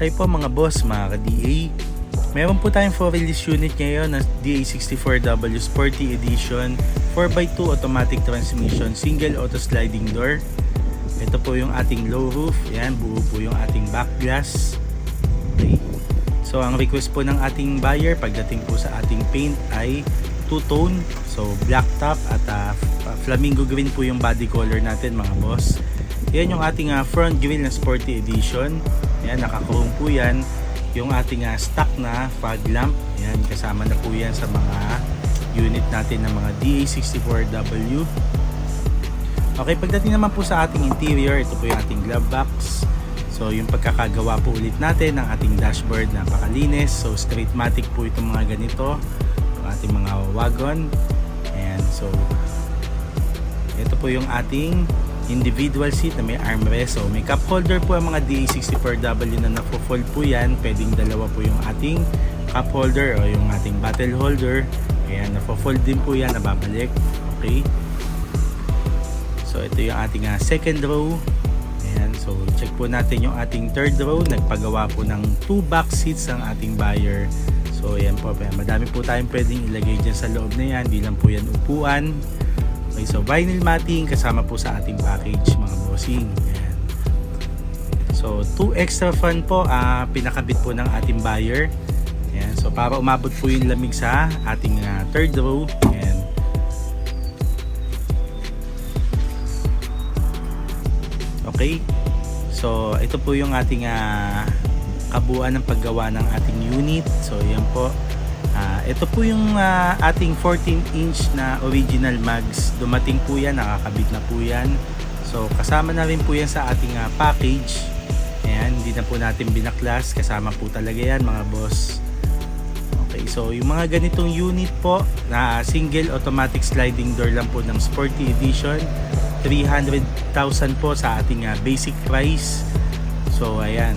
Hi po mga boss, mga ka-DA. Meron po tayong for release unit ngayon na DA64W Sporty Edition 4x2 automatic transmission, single auto sliding door. Ito po yung ating low roof. Yan, buo po yung ating back glass. Okay. So ang request po ng ating buyer pagdating po sa ating paint ay two-tone. So black top at flamingo green po yung body color natin mga boss. Yan yung ating front grille na Sporty Edition. Yan, naka-chrome po yan. Yung ating stock na fog lamp. Yan, kasama na po yan sa mga unit natin ng mga DA64W. Okay, pagdating naman po sa ating interior, ito po yung ating glove box. So yung pagkakagawa po ulit natin ng ating dashboard, napakalinis. So straight matic po itong mga ganito, yung ating mga wagon. Ayan, so ito po yung ating individual seat na may armrest. So may cup holder po ang mga DA64W na nafo-fold po yan. Pwedeng dalawa po yung ating cup holder o yung ating bottle holder. Ayan, nafo-fold din po yan, nababalik. Okay. So ito yung ating second row. Ayan, so check po natin yung ating third row. Nagpagawa po ng 2 box seats ang ating buyer. So ayan po, madami po tayong pwedeng ilagay dyan sa loob na yan. Di lang po yan upuan. Okay, so vinyl matting kasama po sa ating package mga bossing. Ayan. So 2 extra fan po pinakabit po ng ating buyer. Ayan, so para umabot po yung lamig sa ating third row. Ayan. Okay, so ito po yung ating kabuuan ng paggawa ng ating unit. So yan po, ito po yung ating 14-inch na original mags. Dumating po yan, nakakabit na po yan. So kasama na rin po yan sa ating package. Ayan, hindi na po natin binaklas, kasama po talaga yan mga boss. Okay, so yung mga ganitong unit po na single automatic sliding door lang po ng Sporty Edition, 300,000 po sa ating basic price. So ayan,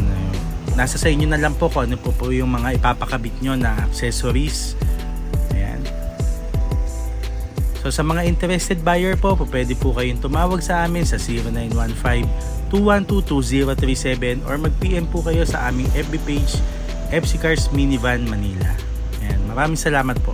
nasa sa inyo na lang po kung ano po yung mga ipapakabit nyo na accessories. Ayan. So sa mga interested buyer po, pwede po kayong tumawag sa amin sa 0915-212-2037 or mag-PM po kayo sa aming FB page, FC Cars Minivan Manila. Ayan. Maraming salamat po.